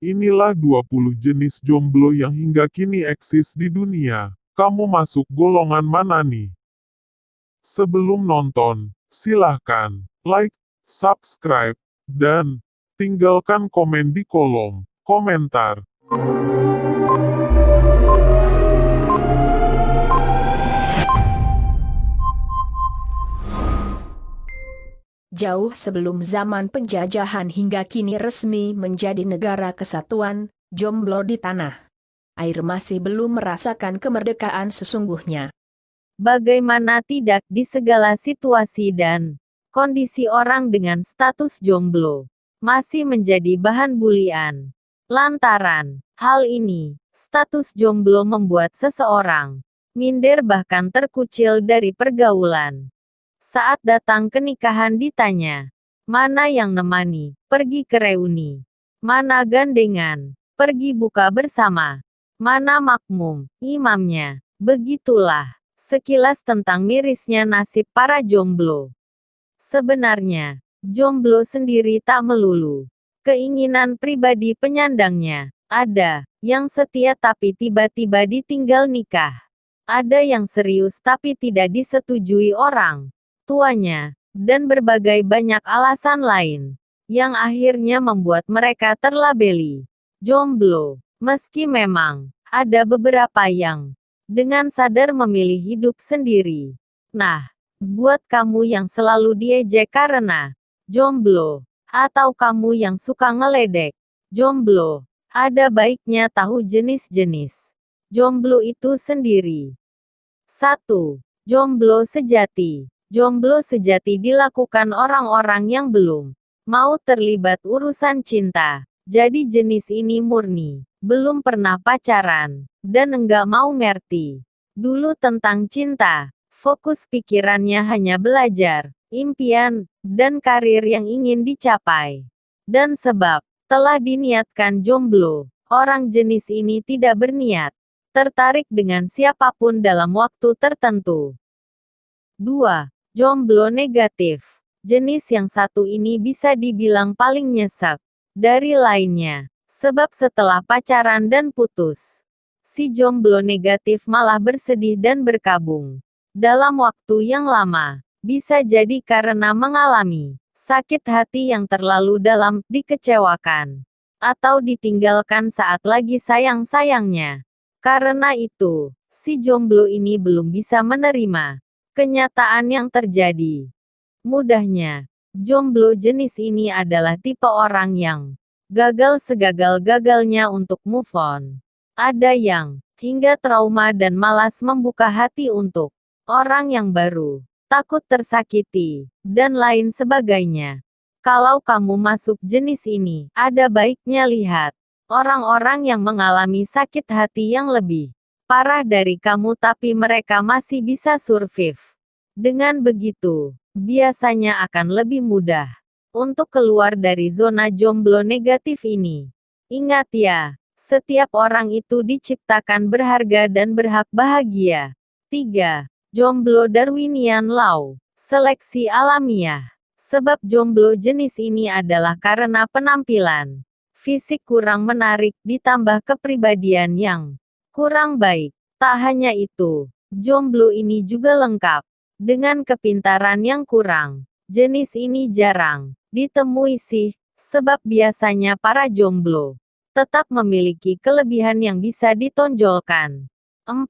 Inilah 20 jenis jomblo yang hingga kini eksis di dunia. Kamu masuk golongan mana nih? Sebelum nonton, silahkan like, subscribe, dan tinggalkan komen di kolom komentar. Jauh sebelum zaman penjajahan hingga kini resmi menjadi negara kesatuan, jomblo di tanah air masih belum merasakan kemerdekaan sesungguhnya. Bagaimana tidak di segala situasi dan kondisi orang dengan status jomblo masih menjadi bahan bulian. Lantaran hal ini, status jomblo membuat seseorang minder bahkan terkucil dari pergaulan. Saat datang ke nikahan ditanya, mana yang nemani, pergi ke reuni, mana gandengan, pergi buka bersama, mana makmum, imamnya. Begitulah sekilas tentang mirisnya nasib para jomblo. Sebenarnya, jomblo sendiri tak melulu keinginan pribadi penyandangnya. Ada yang setia tapi tiba-tiba ditinggal nikah. Ada yang serius tapi tidak disetujui orang tuanya, dan berbagai banyak alasan lain, yang akhirnya membuat mereka terlabeli jomblo. Meski memang ada beberapa yang dengan sadar memilih hidup sendiri. Nah, buat kamu yang selalu diejek karena jomblo, atau kamu yang suka ngeledek jomblo, ada baiknya tahu jenis-jenis jomblo itu sendiri. 1. Jomblo sejati. Jomblo sejati dilakukan orang-orang yang belum mau terlibat urusan cinta. Jadi jenis ini murni belum pernah pacaran, dan enggak mau ngerti dulu tentang cinta. Fokus pikirannya hanya belajar, impian, dan karir yang ingin dicapai. Dan sebab telah diniatkan jomblo, orang jenis ini tidak berniat tertarik dengan siapapun dalam waktu tertentu. 2. Jomblo negatif. Jenis yang satu ini bisa dibilang paling nyesek dari lainnya. Sebab setelah pacaran dan putus, si jomblo negatif malah bersedih dan berkabung dalam waktu yang lama. Bisa jadi karena mengalami sakit hati yang terlalu dalam, dikecewakan, atau ditinggalkan saat lagi sayang-sayangnya. Karena itu, si jomblo ini belum bisa menerima kenyataan yang terjadi. Mudahnya, jomblo jenis ini adalah tipe orang yang gagal segagal-gagalnya untuk move on. Ada yang hingga trauma dan malas membuka hati untuk orang yang baru, takut tersakiti, dan lain sebagainya. Kalau kamu masuk jenis ini, ada baiknya lihat orang-orang yang mengalami sakit hati yang lebih parah dari kamu tapi mereka masih bisa survive. Dengan begitu, biasanya akan lebih mudah untuk keluar dari zona jomblo negatif ini. Ingat ya, setiap orang itu diciptakan berharga dan berhak bahagia. 3. Jomblo Darwinian Law. Seleksi alamiah. Sebab jomblo jenis ini adalah karena penampilan fisik kurang menarik ditambah kepribadian yang kurang baik. Tak hanya itu, jomblo ini juga lengkap dengan kepintaran yang kurang. Jenis ini jarang ditemui sih, sebab biasanya para jomblo tetap memiliki kelebihan yang bisa ditonjolkan. 4.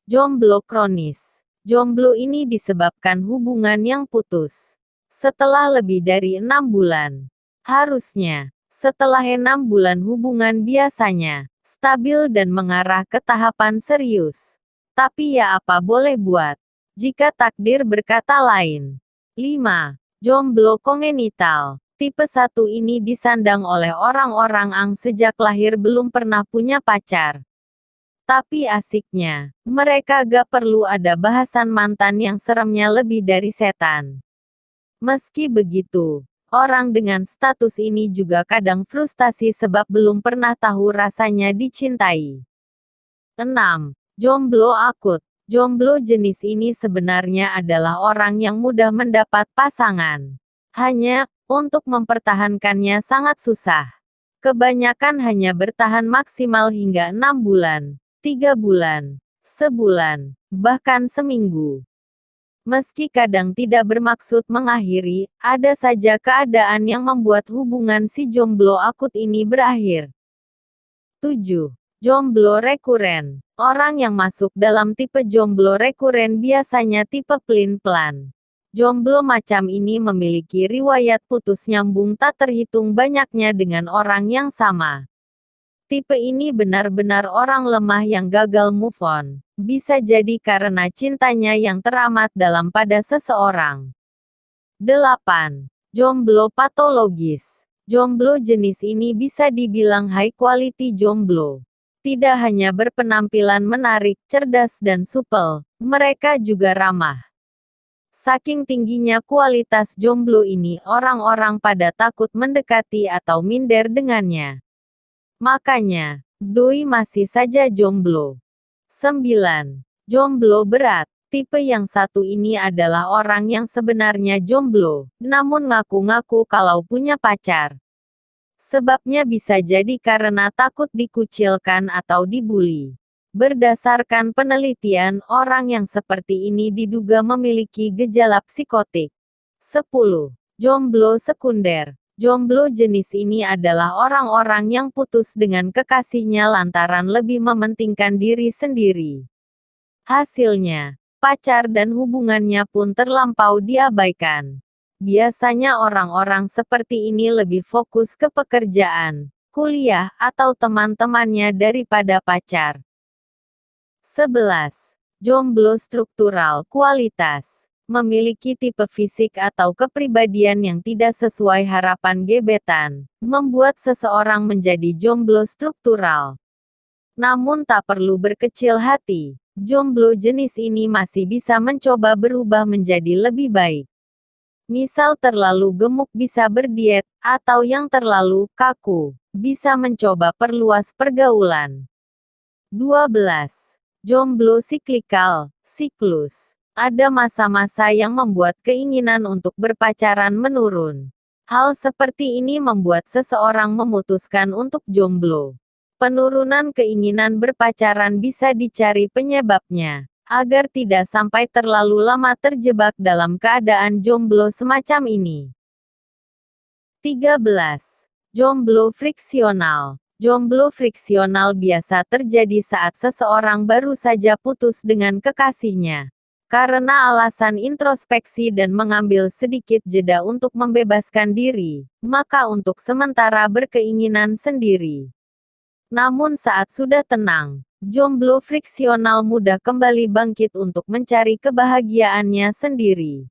Jomblo kronis. Jomblo ini disebabkan hubungan yang putus setelah lebih dari 6 bulan. Harusnya, setelah 6 bulan hubungan biasanya stabil dan mengarah ke tahapan serius. Tapi ya apa boleh buat, jika takdir berkata lain. 5. Jomblo kongenital. Tipe 1 ini disandang oleh orang-orang ang sejak lahir belum pernah punya pacar. Tapi asiknya, mereka gak perlu ada bahasan mantan yang seremnya lebih dari setan. Meski begitu, orang dengan status ini juga kadang frustasi sebab belum pernah tahu rasanya dicintai. 6. Jomblo akut. Jomblo jenis ini sebenarnya adalah orang yang mudah mendapat pasangan. Hanya, untuk mempertahankannya sangat susah. Kebanyakan hanya bertahan maksimal hingga 6 bulan, 3 bulan, sebulan, bahkan seminggu. Meski kadang tidak bermaksud mengakhiri, ada saja keadaan yang membuat hubungan si jomblo akut ini berakhir. 7. Jomblo rekuren. Orang yang masuk dalam tipe jomblo rekuren biasanya tipe pelin-pelan. Jomblo macam ini memiliki riwayat putus nyambung tak terhitung banyaknya dengan orang yang sama. Tipe ini benar-benar orang lemah yang gagal move on. Bisa jadi karena cintanya yang teramat dalam pada seseorang. 8. Jomblo patologis. Jomblo jenis ini bisa dibilang high quality jomblo. Tidak hanya berpenampilan menarik, cerdas dan supel, mereka juga ramah. Saking tingginya kualitas jomblo ini, orang-orang pada takut mendekati atau minder dengannya. Makanya, doi masih saja jomblo. 9. Jomblo berat. Tipe yang satu ini adalah orang yang sebenarnya jomblo, namun ngaku-ngaku kalau punya pacar. Sebabnya bisa jadi karena takut dikucilkan atau dibully. Berdasarkan penelitian, orang yang seperti ini diduga memiliki gejala psikotik. 10. Jomblo sekunder. Jomblo jenis ini adalah orang-orang yang putus dengan kekasihnya lantaran lebih mementingkan diri sendiri. Hasilnya, pacar dan hubungannya pun terlampau diabaikan. Biasanya orang-orang seperti ini lebih fokus ke pekerjaan, kuliah, atau teman-temannya daripada pacar. 11. Jomblo struktural kualitas. Memiliki tipe fisik atau kepribadian yang tidak sesuai harapan gebetan, membuat seseorang menjadi jomblo struktural. Namun tak perlu berkecil hati, jomblo jenis ini masih bisa mencoba berubah menjadi lebih baik. Misal terlalu gemuk bisa berdiet, atau yang terlalu kaku, bisa mencoba perluas pergaulan. 12. Jomblo siklikal, siklus. Ada masa-masa yang membuat keinginan untuk berpacaran menurun. Hal seperti ini membuat seseorang memutuskan untuk jomblo. Penurunan keinginan berpacaran bisa dicari penyebabnya, agar tidak sampai terlalu lama terjebak dalam keadaan jomblo semacam ini. 13. Jomblo friksional. Jomblo friksional biasa terjadi saat seseorang baru saja putus dengan kekasihnya. Karena alasan introspeksi dan mengambil sedikit jeda untuk membebaskan diri, maka untuk sementara berkeinginan sendiri. Namun saat sudah tenang, jomblo friksional mudah kembali bangkit untuk mencari kebahagiaannya sendiri.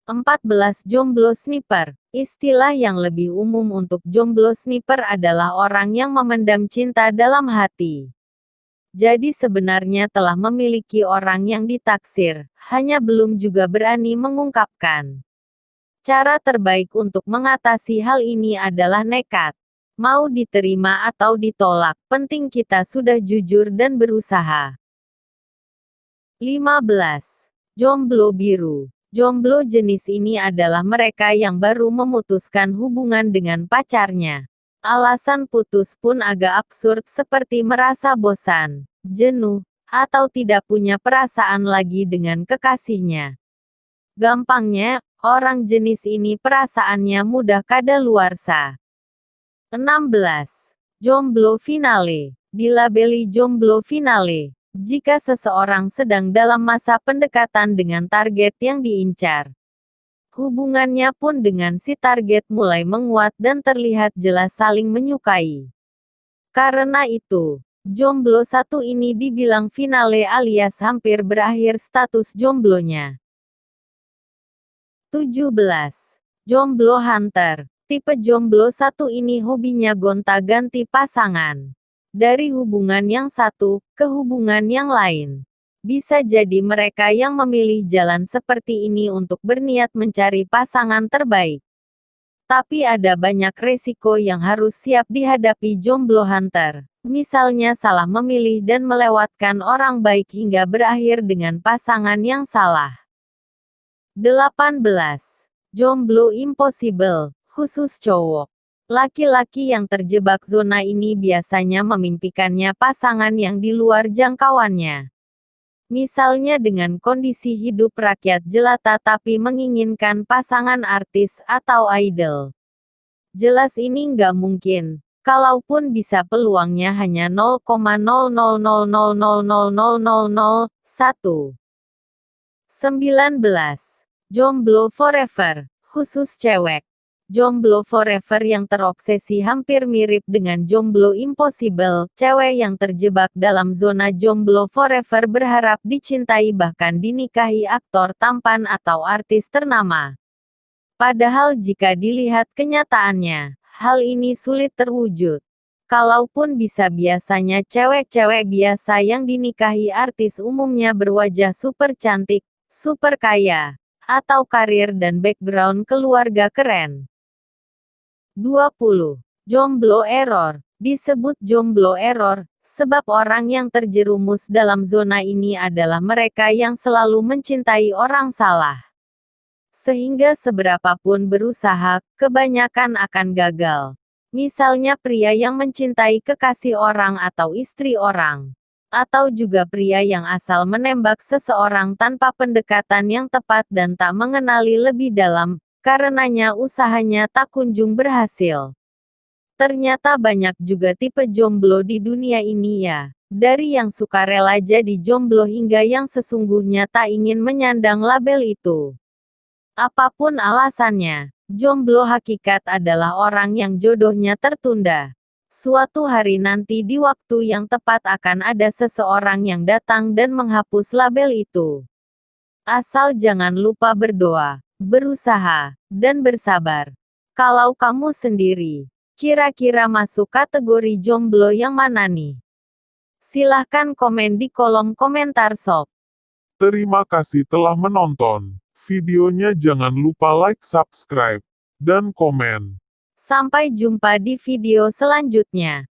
14. Jomblo sniper. Istilah yang lebih umum untuk jomblo sniper adalah orang yang memendam cinta dalam hati. Jadi sebenarnya telah memiliki orang yang ditaksir, hanya belum juga berani mengungkapkan. Cara terbaik untuk mengatasi hal ini adalah nekat. Mau diterima atau ditolak, penting kita sudah jujur dan berusaha. 15. Jomblo biru. Jomblo jenis ini adalah mereka yang baru memutuskan hubungan dengan pacarnya. Alasan putus pun agak absurd seperti merasa bosan, jenuh, atau tidak punya perasaan lagi dengan kekasihnya. Gampangnya, orang jenis ini perasaannya mudah kadaluarsa. 16. Jomblo finale. Dilabeli jomblo finale jika seseorang sedang dalam masa pendekatan dengan target yang diincar. Hubungannya pun dengan si target mulai menguat dan terlihat jelas saling menyukai. Karena itu, jomblo satu ini dibilang finale alias hampir berakhir status jomblonya. 17. Jomblo hunter. Tipe jomblo satu ini hobinya gonta-ganti pasangan. Dari hubungan yang satu, ke hubungan yang lain. Bisa jadi mereka yang memilih jalan seperti ini untuk berniat mencari pasangan terbaik. Tapi ada banyak resiko yang harus siap dihadapi jomblo hunter. Misalnya salah memilih dan melewatkan orang baik hingga berakhir dengan pasangan yang salah. 18. Jomblo impossible, khusus cowok. Laki-laki yang terjebak zona ini biasanya memimpikannya pasangan yang di luar jangkauannya. Misalnya dengan kondisi hidup rakyat jelata tapi menginginkan pasangan artis atau idol. Jelas ini nggak mungkin. Kalaupun bisa peluangnya hanya 0,000000001. 19. Jomblo forever, khusus cewek. Jomblo forever yang terobsesi hampir mirip dengan jomblo impossible. Cewek yang terjebak dalam zona jomblo forever berharap dicintai bahkan dinikahi aktor tampan atau artis ternama. Padahal jika dilihat kenyataannya, hal ini sulit terwujud. Kalaupun bisa, biasanya cewek-cewek biasa yang dinikahi artis umumnya berwajah super cantik, super kaya, atau karir dan background keluarga keren. 20. Jomblo error. Disebut jomblo error, sebab orang yang terjerumus dalam zona ini adalah mereka yang selalu mencintai orang salah. Sehingga seberapapun berusaha, kebanyakan akan gagal. Misalnya pria yang mencintai kekasih orang atau istri orang. Atau juga pria yang asal menembak seseorang tanpa pendekatan yang tepat dan tak mengenali lebih dalam, karenanya usahanya tak kunjung berhasil. Ternyata banyak juga tipe jomblo di dunia ini ya. Dari yang suka rela jadi jomblo hingga yang sesungguhnya tak ingin menyandang label itu. Apapun alasannya, jomblo hakikat adalah orang yang jodohnya tertunda. Suatu hari nanti di waktu yang tepat akan ada seseorang yang datang dan menghapus label itu. Asal jangan lupa berdoa, berusaha, dan bersabar. Kalau kamu sendiri, kira-kira masuk kategori jomblo yang mana nih? Silahkan komen di kolom komentar sob. Terima kasih telah menonton. Videonya jangan lupa like, subscribe, dan komen. Sampai jumpa di video selanjutnya.